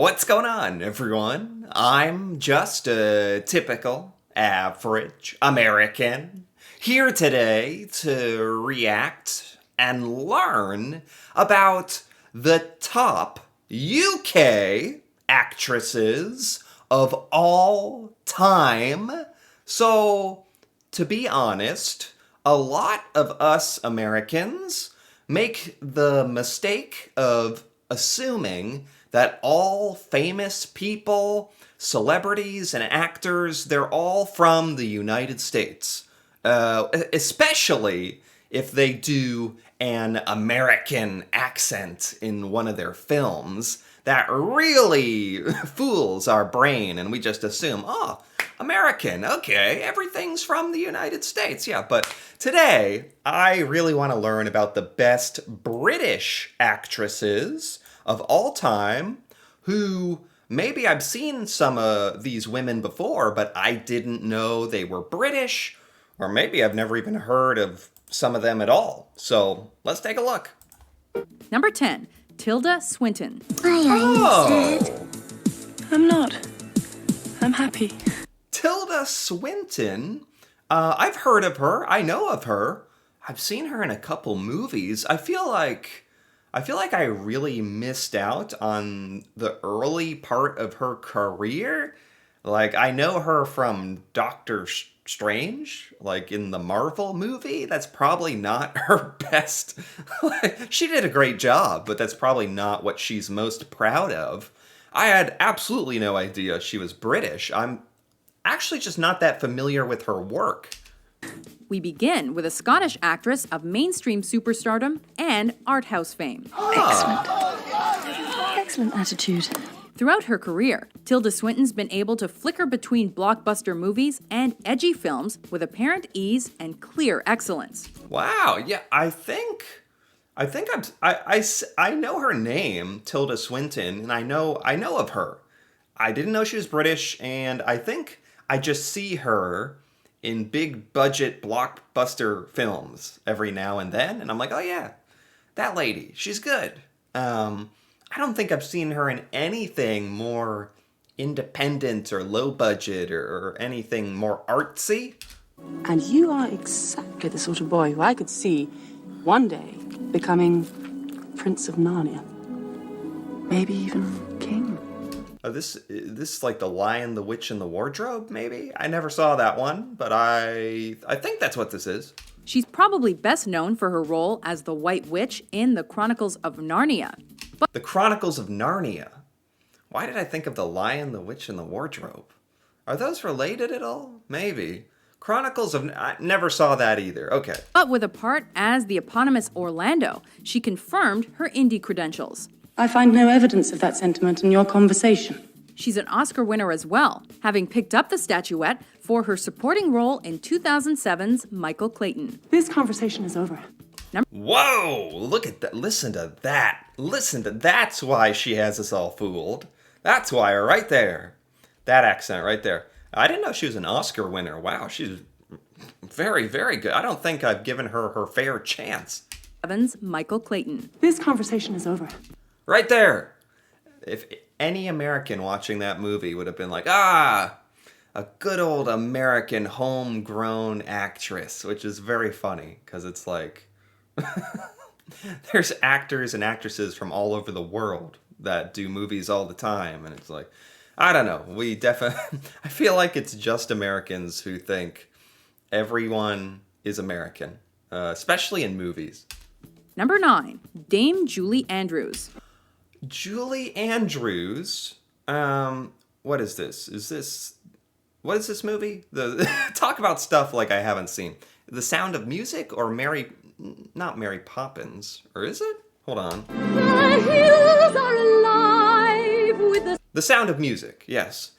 What's going on, everyone? I'm just a typical, average American here today to react and learn about the top UK actresses of all time. So, to be honest, a lot of us Americans make the mistake of assuming that all famous people, celebrities, and actors, they're all from the United States. Especially if they do an American accent in one of their films. That really fools our brain, and we just assume, oh, American, okay, everything's from the United States. Yeah, but today, I really want to learn about the best British actresses of all time who maybe I've seen some of these women before, but I didn't know they were British, or maybe I've never even heard of some of them at all. So let's take a look. Number 10, Tilda Swinton. Oh, I'm not. I'm happy. Tilda Swinton. I've heard of her. I know of her. I've seen her in a couple movies. I feel like I really missed out on the early part of her career. Like, I know her from Doctor Strange, like in the Marvel movie. That's probably not her best. She did a great job, but that's probably not what she's most proud of. I had absolutely no idea she was British. I'm actually just not that familiar with her work. We begin with a Scottish actress of mainstream superstardom and art house fame. Excellent attitude. Throughout her career, Tilda Swinton's been able to flicker between blockbuster movies and edgy films with apparent ease and clear excellence. Wow, yeah, I know her name, Tilda Swinton, and I know of her. I didn't know she was British, and I think I just see her in big budget blockbuster films every now and then, and I'm like, oh yeah, that lady, she's good. I don't think I've seen her in anything more independent or low budget or anything more artsy. And you are exactly the sort of boy who I could see one day becoming Prince of Narnia. Maybe even King. This is like The Lion, the Witch, and the Wardrobe, maybe? I never saw that one, but I think that's what this is. She's probably best known for her role as the White Witch in The Chronicles of Narnia. The Chronicles of Narnia. Why did I think of The Lion, the Witch, and the Wardrobe? Are those related at all? Maybe. I never saw that either. Okay. But with a part as the eponymous Orlando, she confirmed her indie credentials. I find no evidence of that sentiment in your conversation. She's an Oscar winner as well, having picked up the statuette for her supporting role in 2007's Michael Clayton. This conversation is over. Whoa! Look at that. Listen to that. That's why she has us all fooled. That's why, right there. That accent right there. I didn't know she was an Oscar winner. Wow, she's very, very good. I don't think I've given her her fair chance. Evans, Michael Clayton. This conversation is over. Right there. If any American watching that movie would have been like, a good old American homegrown actress, which is very funny because it's like, there's actors and actresses from all over the world that do movies all the time, and it's like, I don't know. I feel like it's just Americans who think everyone is American, especially in movies. Number 9, Dame Julie Andrews. Julie Andrews. What is this? What is this movie? Talk about stuff like I haven't seen. The Sound of Music or not Mary Poppins, or is it? Hold on. The hills are alive with The Sound of Music, yes.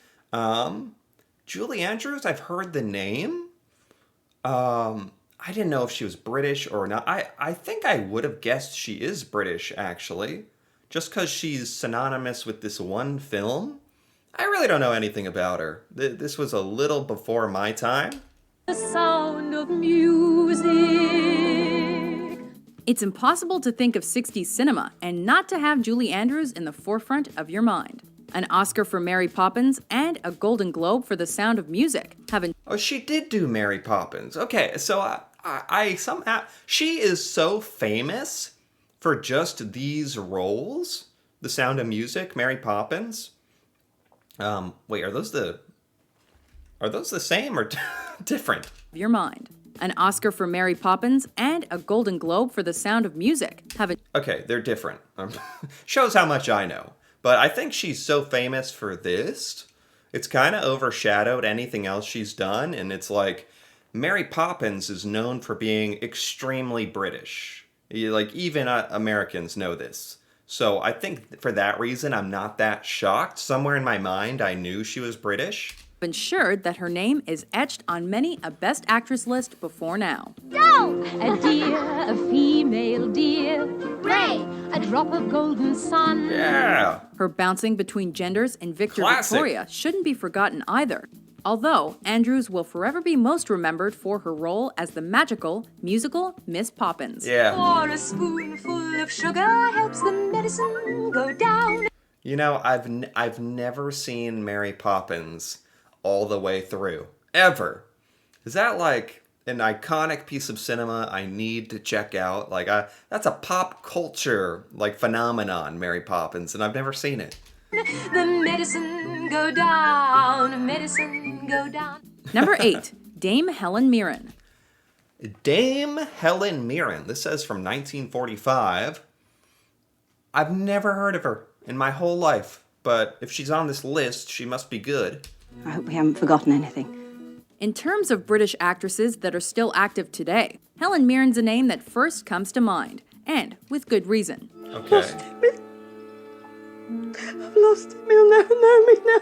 Julie Andrews, I've heard the name. I didn't know if she was British or not. I think I would have guessed she is British, actually. Just because she's synonymous with this one film. I really don't know anything about her. This was a little before my time. The Sound of Music. It's impossible to think of 60s cinema and not to have Julie Andrews in the forefront of your mind. An Oscar for Mary Poppins and a Golden Globe for The Sound of Music have Oh, she did do Mary Poppins. Okay, so I somehow she is so famous for just these roles. The Sound of Music, Mary Poppins. Wait, are those the same or different? your mind. An Oscar for Mary Poppins and a Golden Globe for The Sound of Music have Okay, they're different. Shows how much I know. But I think she's so famous for this, it's kind of overshadowed anything else she's done. And it's like, Mary Poppins is known for being extremely British. Like, even Americans know this. So I think for that reason, I'm not that shocked. Somewhere in my mind, I knew she was British. ensured that her name is etched on many a Best Actress list before now. Go! A deer, a female deer. Ray, a drop of golden sun. Yeah. Her bouncing between genders in Victor Classic. Victoria shouldn't be forgotten either. Although Andrews will forever be most remembered for her role as the magical musical Miss Poppins. Yeah. For a spoonful of sugar helps the medicine go down. You know, I've never seen Mary Poppins all the way through. Ever. Is that like an iconic piece of cinema I need to check out? Like, that's a pop culture, like, phenomenon, Mary Poppins, and I've never seen it. The medicine go down, medicine go down. Number 8, Dame Helen Mirren. Dame Helen Mirren. This says from 1945. I've never heard of her in my whole life, but if she's on this list, she must be good. I hope we haven't forgotten anything. In terms of British actresses that are still active today, Helen Mirren's a name that first comes to mind, and with good reason. Okay. I've lost him. He'll never know me now.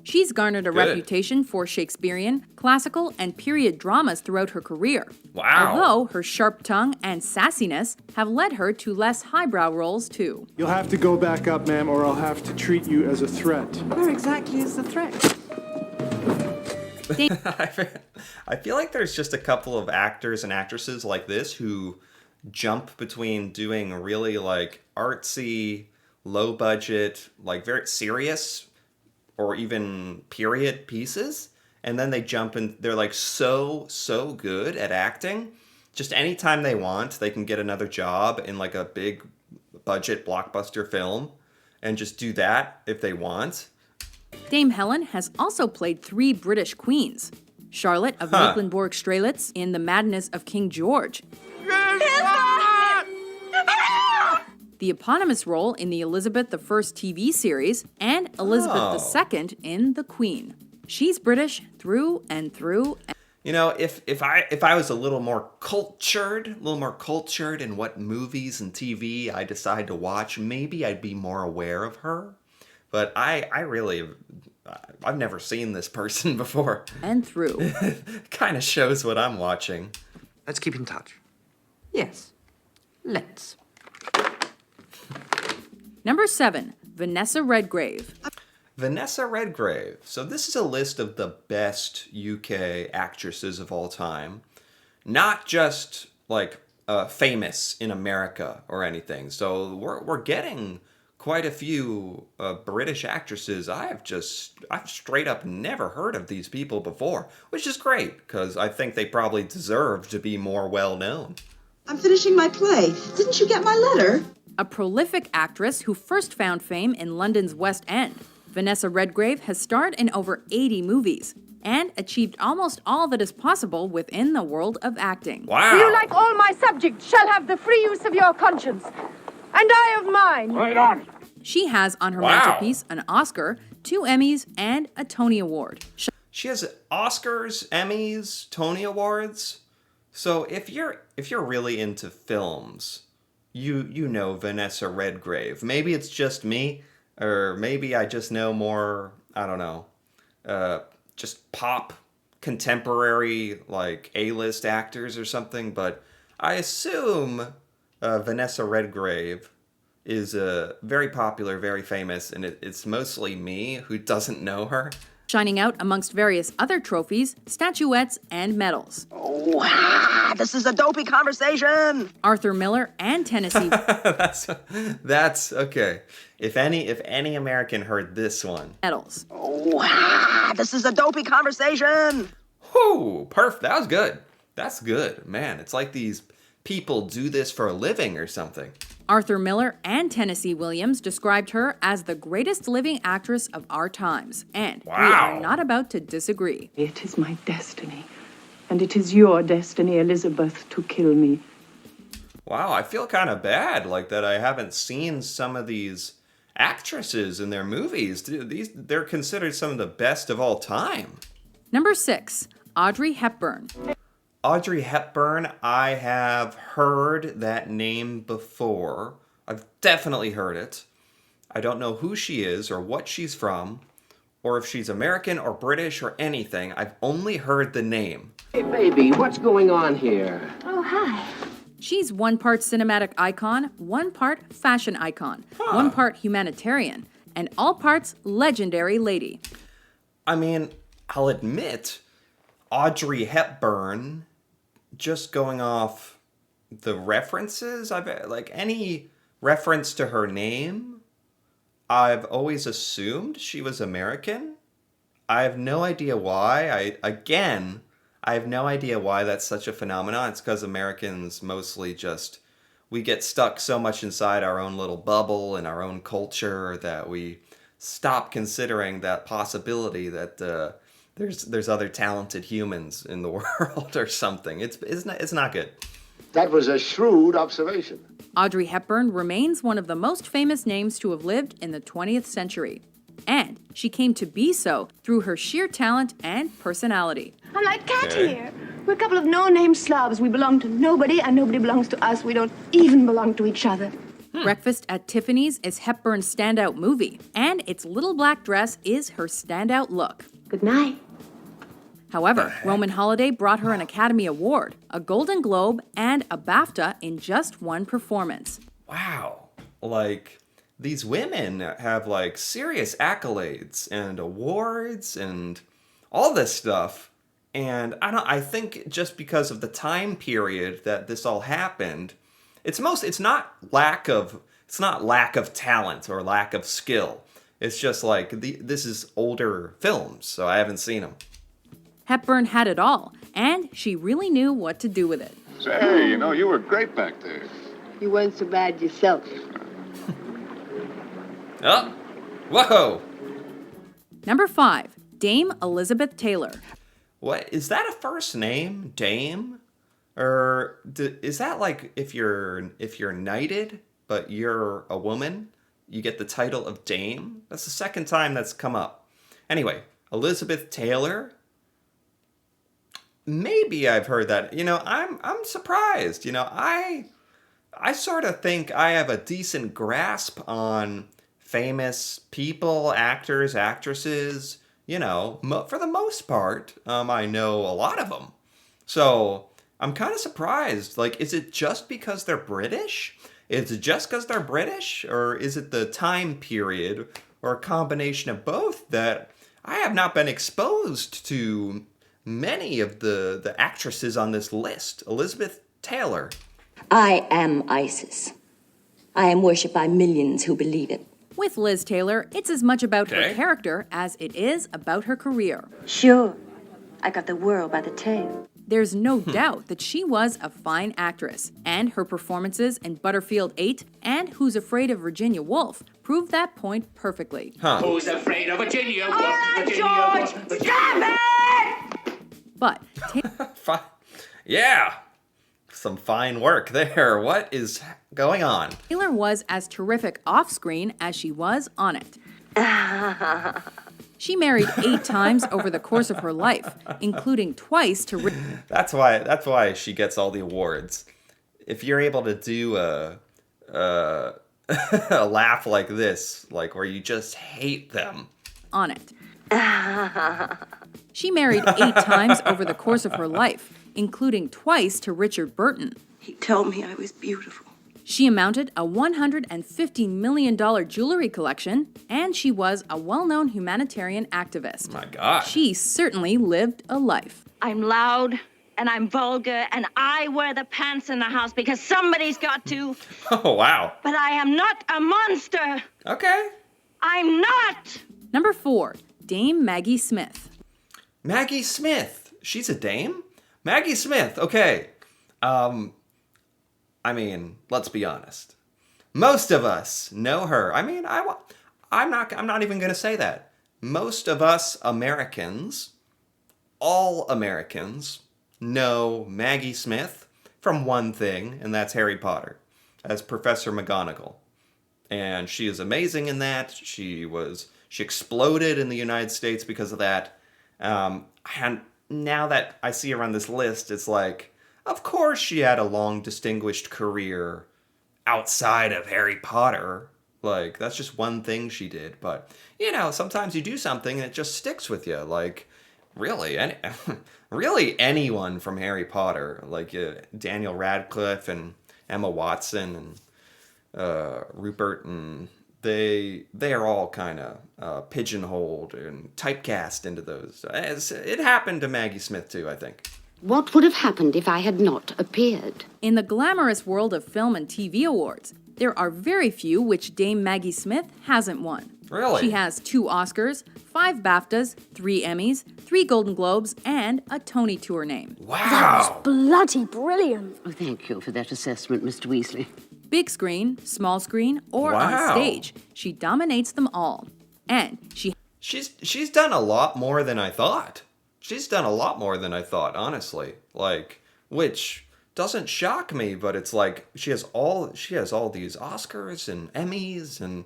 She's garnered a Good. reputation for Shakespearean, classical, and period dramas throughout her career. Wow. Although her sharp tongue and sassiness have led her to less highbrow roles too. You'll have to go back up, ma'am, or I'll have to treat you as a threat. Where exactly is the threat? I feel like there's just a couple of actors and actresses like this who jump between doing really like artsy, low budget, like very serious or even period pieces, and then they jump in, they're like so good at acting. Just anytime they want, they can get another job in like a big budget blockbuster film and just do that if they want. Dame Helen has also played 3 British queens. Charlotte of Mecklenburg-Strelitz in The Madness of King George. The eponymous role in the Elizabeth I TV series, and Elizabeth II in The Queen. She's British through and through. You know, if I was a little more cultured in what movies and TV I decide to watch, maybe I'd be more aware of her. But I've never seen this person before. And through. Kind of shows what I'm watching. Let's keep in touch. Yes. Let's. Number 7, Vanessa Redgrave. Vanessa Redgrave. So this is a list of the best UK actresses of all time. Not just like famous in America or anything. So we're getting quite a few British actresses. I've straight up never heard of these people before, which is great because I think they probably deserve to be more well known. I'm finishing my play. Didn't you get my letter? A prolific actress who first found fame in London's West End, Vanessa Redgrave has starred in over 80 movies and achieved almost all that is possible within the world of acting. Wow. You, like all my subjects, shall have the free use of your conscience, and I of mine. Right on. She has on her Wow. mantelpiece an Oscar, 2 Emmys, and a Tony Award. She has Oscars, Emmys, Tony Awards. So if you're really into films, you know Vanessa Redgrave. Maybe it's just me, or maybe I just know more, I don't know, just pop, contemporary, like A-list actors or something, but I assume Vanessa Redgrave is very popular, very famous, and it's mostly me who doesn't know her. shining out amongst various other trophies, statuettes, and medals. Wow, this is a dopey conversation. Arthur Miller and Tennessee That's okay. If any American heard this one. medals. Wow, this is a dopey conversation. Whoo, perfect. That was good. That's good. Man, it's like these people do this for a living or something. Arthur Miller and Tennessee Williams described her as the greatest living actress of our times, and we Wow. are not about to disagree. It is my destiny. And it is your destiny, Elizabeth, to kill me. Wow, I feel kind of bad like that I haven't seen some of these actresses in their movies. They're considered some of the best of all time. Number 6, Audrey Hepburn. Audrey Hepburn, I have heard that name before. I've definitely heard it. I don't know who she is or what she's from, or if she's American or British or anything. I've only heard the name. Hey, baby, what's going on here? Oh, hi. She's one part cinematic icon, one part fashion icon, one part humanitarian, and all parts legendary lady. I mean, I'll admit, Audrey Hepburn, just going off the references, like any reference to her name, I've always assumed she was American. I have no idea why. I have no idea why that's such a phenomenon. It's because Americans mostly just, we get stuck so much inside our own little bubble and our own culture that we stop considering that possibility that there's other talented humans in the world or something. It's not good. That was a shrewd observation. Audrey Hepburn remains one of the most famous names to have lived in the 20th century. And she came to be so through her sheer talent and personality. I'm like cat Okay. here. We're a couple of no-name slobs. We belong to nobody, and nobody belongs to us. We don't even belong to each other. Breakfast at Tiffany's is Hepburn's standout movie, and its little black dress is her standout look. Good night. However, Roman Holiday brought her an Academy Award, a Golden Globe, and a BAFTA in just one performance. Wow. Like, these women have like serious accolades and awards and all this stuff. And I think just because of the time period that this all happened, it's not lack of talent or lack of skill. It's just like this is older films, so I haven't seen them. Hepburn had it all, and she really knew what to do with it. Say, you were great back there. You weren't so bad yourself. Oh, whoa! Number 5, Dame Elizabeth Taylor. What is that a first name, Dame? Or is that like if you're knighted but you're a woman, you get the title of Dame? That's the second time that's come up. Anyway, Elizabeth Taylor. Maybe I've heard that. I'm surprised. I sort of think I have a decent grasp on famous people, actors, actresses. For the most part, I know a lot of them. So I'm kind of surprised. Like, is it just because they're British? Is it just because they're British? Or is it the time period or a combination of both that I have not been exposed to many of the actresses on this list? Elizabeth Taylor. I am ISIS. I am worshipped by millions who believe it. With Liz Taylor, it's as much about her Okay. character as it is about her career. Sure, I got the world by the tail. There's no doubt that she was a fine actress, and her performances in Butterfield 8 and Who's Afraid of Virginia Woolf proved that point perfectly. Who's afraid of Virginia? But Yeah. Some fine work there. What is going on? Taylor was as terrific off-screen as she was on it. She married 8 times over the course of her life, including twice to That's why she gets all the awards. If you're able to do a a laugh like this, like where you just hate them. on it. She married 8 times over the course of her life, including twice to Richard Burton. He told me I was beautiful. She amounted a $150 million jewelry collection, and she was a well-known humanitarian activist. My God. She certainly lived a life. I'm loud and I'm vulgar and I wear the pants in the house because somebody's got to. Oh, wow. But I am not a monster. Okay. I'm not. Number 4, Dame Maggie Smith. Maggie Smith. She's a dame? Maggie Smith. Okay. I mean, let's be honest. Most of us know her. I mean, I'm not even going to say that. Most of us Americans, all Americans, know Maggie Smith from one thing, and that's Harry Potter, as Professor McGonagall. And she is amazing in that. She exploded in the United States because of that. And now that I see her on this list, it's like, of course she had a long, distinguished career outside of Harry Potter. Like, that's just one thing she did. But, you know, sometimes you do something and it just sticks with you. Like, really anyone from Harry Potter. Like, Daniel Radcliffe and Emma Watson and Rupert, and they are all kind of pigeonholed and typecast into those. It happened to Maggie Smith, too, I think. What would have happened if I had not appeared? In the glamorous world of film and TV awards, there are very few which Dame Maggie Smith hasn't won. Really? She has 2 Oscars, 5 BAFTAs, 3 Emmys, 3 Golden Globes, and a Tony to her name. Wow! Bloody brilliant. Oh, thank you for that assessment, Mr. Weasley. Big screen, small screen, or Wow. on stage, she dominates them all. And She's done a lot more than I thought. She's done a lot more than I thought, honestly. Like, which doesn't shock me, but it's like she has all these Oscars and Emmys, and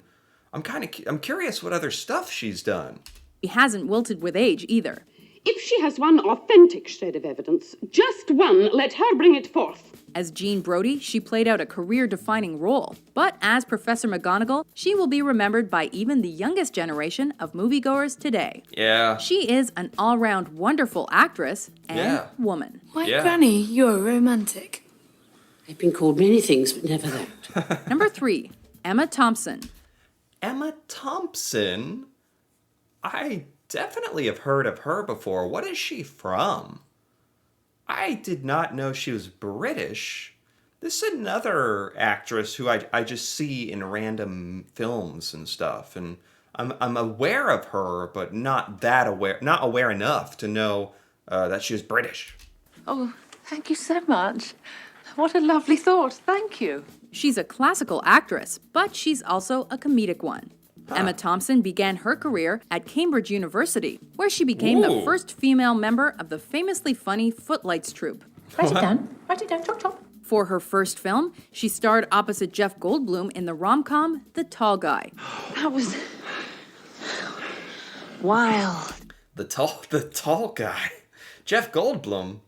I'm curious what other stuff she's done. she hasn't wilted with age either. If she has one authentic shred of evidence, just one, let her bring it forth. As Jean Brodie, she played out a career-defining role. But as Professor McGonagall, she will be remembered by even the youngest generation of moviegoers today. Yeah. She is an all-round wonderful actress and woman. Why, Yeah. Granny, you're romantic. I've been called many things, but never that. Number 3, Emma Thompson. Emma Thompson? I definitely have heard of her before. What is she from? I did not know she was British. This is another actress who I just see in random films and stuff, and I'm aware of her, but not aware enough to know that she was British. Oh, thank you so much. What a lovely thought. Thank you. She's a classical actress, but she's also a comedic one. Emma Thompson began her career at Cambridge University, where she became the first female member of the famously funny Footlights troupe. Write it down. Write it down. Chop, chop. For her first film, she starred opposite Jeff Goldblum in the rom-com The Tall Guy. That was wild. The tall guy. Jeff Goldblum.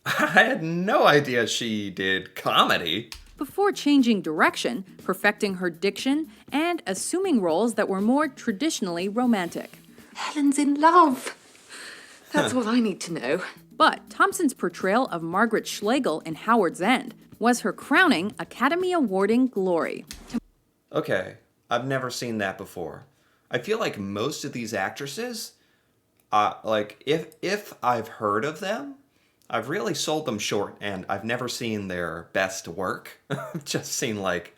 I had no idea she did comedy. Before changing direction, perfecting her diction, and assuming roles that were more traditionally romantic. Helen's in love. That's all I need to know. But Thompson's portrayal of Margaret Schlegel in Howard's End was her crowning Academy Awarding glory. Okay, I've never seen that before. I feel like most of these actresses, like if I've heard of them, I've really sold them short, and I've never seen their best work. I've just seen, like,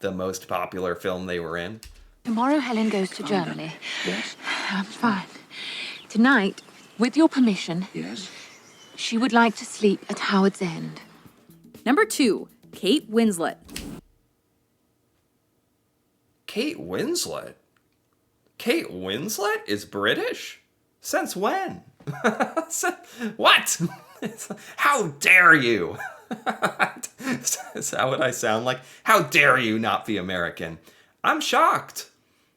the most popular film they were in. Tomorrow Helen goes to Germany. Yes? I'm fine. Tonight, with your permission, Yes? she would like to sleep at Howard's End. Number 2, Kate Winslet. Kate Winslet? Kate Winslet is British? Since when? What? How dare you? Is that what I sound like? How dare you not be American? I'm shocked.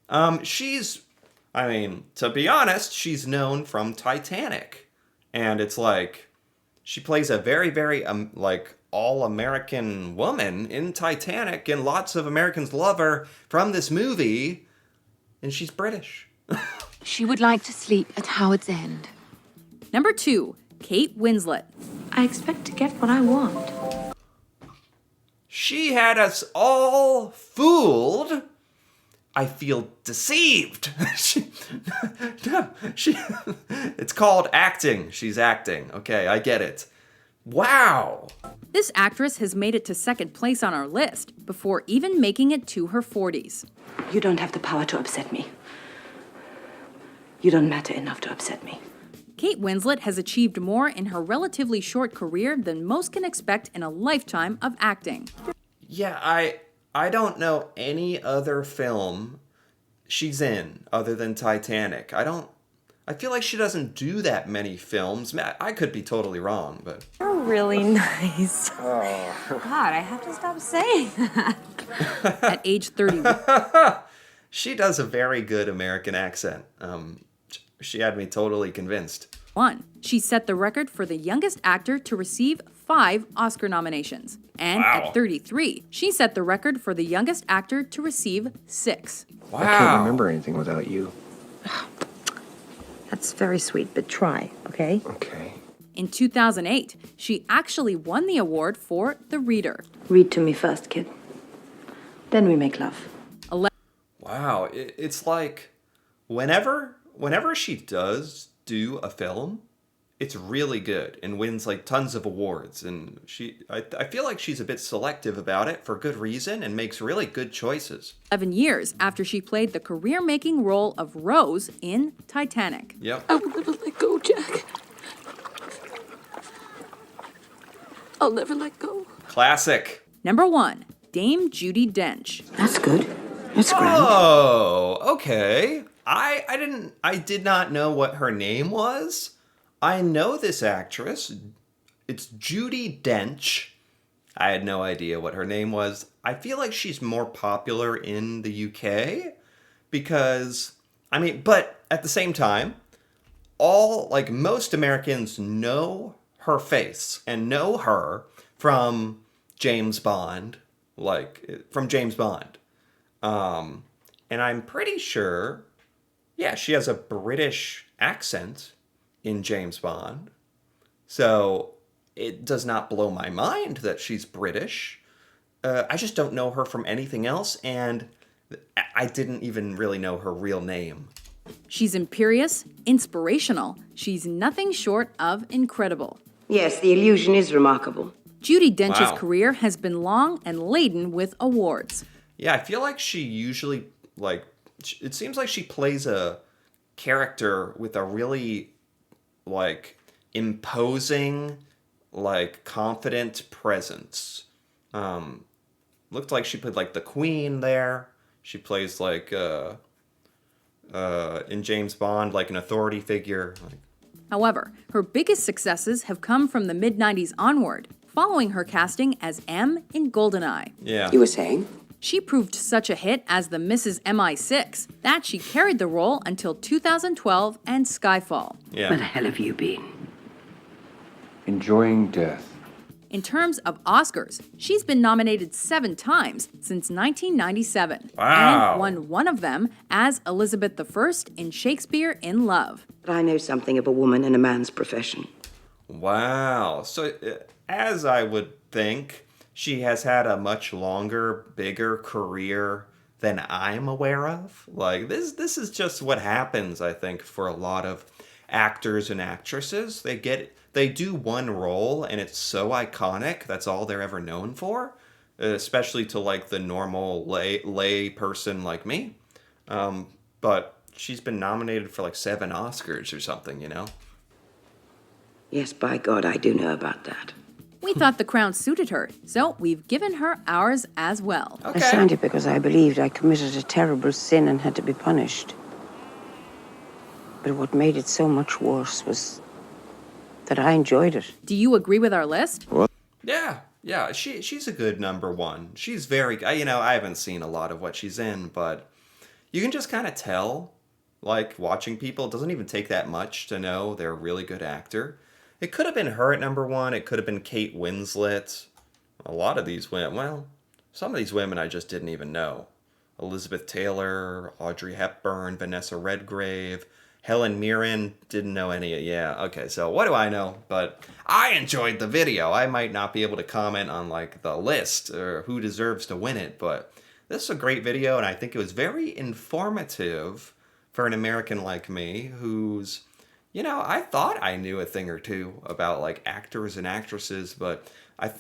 To be honest, she's known from Titanic. And it's like, she plays a very, very, all-American woman in Titanic, and lots of Americans love her from this movie, and she's British. She would like to sleep at Howard's End. Number 2, Kate Winslet. I expect to get what I want. She had us all fooled. I feel deceived. It's called acting. She's acting. Okay, I get it. Wow. This actress has made it to second place on our list before even making it to her 40s. You don't have the power to upset me. You don't matter enough to upset me. Kate Winslet has achieved more in her relatively short career than most can expect in a lifetime of acting. Yeah, I don't know any other film she's in other than Titanic. I feel like she doesn't do that many films. I could be totally wrong, but... You're really nice. Oh. God, I have to stop saying that. At age 31. She does a very good American accent. She had me totally convinced. She set the record for the youngest actor to receive 5 Oscar nominations. And at 33, she set the record for the youngest actor to receive 6. Wow. I can't remember anything without you. That's very sweet, but try, okay? Okay. In 2008, she actually won the award for The Reader. Read to me first, kid. Then we make love. Wow, it's like whenever she does do a film, it's really good and wins like tons of awards. And I feel like she's a bit selective about it for good reason and makes really good choices. 11 years after she played the career-making role of Rose in Titanic. Yep. I'll never let go, Jack. I'll never let go. Classic. Number 1, Dame Judi Dench. That's good. That's great. Oh, okay. I did not know what her name was. I know this actress. It's Judi Dench. I had no idea what her name was. I feel like she's more popular in the UK because, but at the same time, most Americans know her face and know her from James Bond, and I'm pretty sure, she has a British accent in James Bond. So it does not blow my mind that she's British. I just don't know her from anything else, and I didn't even really know her real name. She's imperious, inspirational. She's nothing short of incredible. Yes, the illusion is remarkable. Judi Dench's career has been long and laden with awards. Yeah, I feel like she usually, it seems like she plays a character with a really, imposing, confident presence. Looked like she played, the Queen there. She plays, in James Bond, an authority figure. However, her biggest successes have come from the mid-90s onward, following her casting as M in GoldenEye. Yeah. You were saying? She proved such a hit as the Mrs. MI6 that she carried the role until 2012 and Skyfall. Yeah. Where the hell have you been? Enjoying death. In terms of Oscars, she's been nominated 7 times since 1997. Wow. And won one of them as Elizabeth I in Shakespeare in Love. But I know something of a woman and a man's profession. Wow. So, as I would think, she has had a much longer, bigger career than I'm aware of. This is just what happens, I think, for a lot of actors and actresses. They do one role and it's so iconic, that's all they're ever known for, especially to the normal lay person like me. But she's been nominated for 7 Oscars or something, you know? Yes, by God, I do know about that. We thought the crown suited her, so we've given her ours as well. Okay. I signed it because I believed I committed a terrible sin and had to be punished. But what made it so much worse was that I enjoyed it. Do you agree with our list? What? Yeah, she's a good number 1. She's very, I haven't seen a lot of what she's in, but you can just kind of tell, watching people, it doesn't even take that much to know they're a really good actor. It could have been her at number 1. It could have been Kate Winslet. A lot of these women, some of these women I just didn't even know. Elizabeth Taylor, Audrey Hepburn, Vanessa Redgrave, Helen Mirren, didn't know any. Yeah, okay, so what do I know? But I enjoyed the video. I might not be able to comment on like the list or who deserves to win it, but this is a great video, and I think it was very informative for an American like me who's, you know, I thought I knew a thing or two about like actors and actresses, but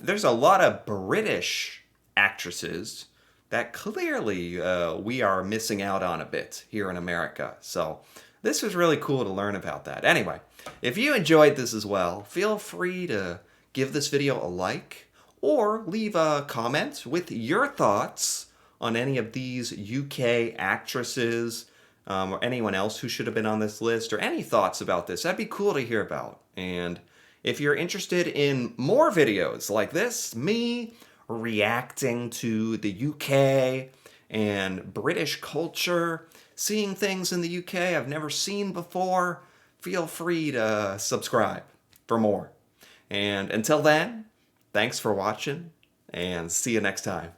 there's a lot of British actresses that clearly we are missing out on a bit here in America. So this was really cool to learn about that. Anyway, if you enjoyed this as well, feel free to give this video a like or leave a comment with your thoughts on any of these UK actresses or anyone else who should have been on this list, or any thoughts about this. That'd be cool to hear about. And if you're interested in more videos like this, me reacting to the UK and British culture, seeing things in the UK I've never seen before, feel free to subscribe for more. And until then, thanks for watching, and see you next time.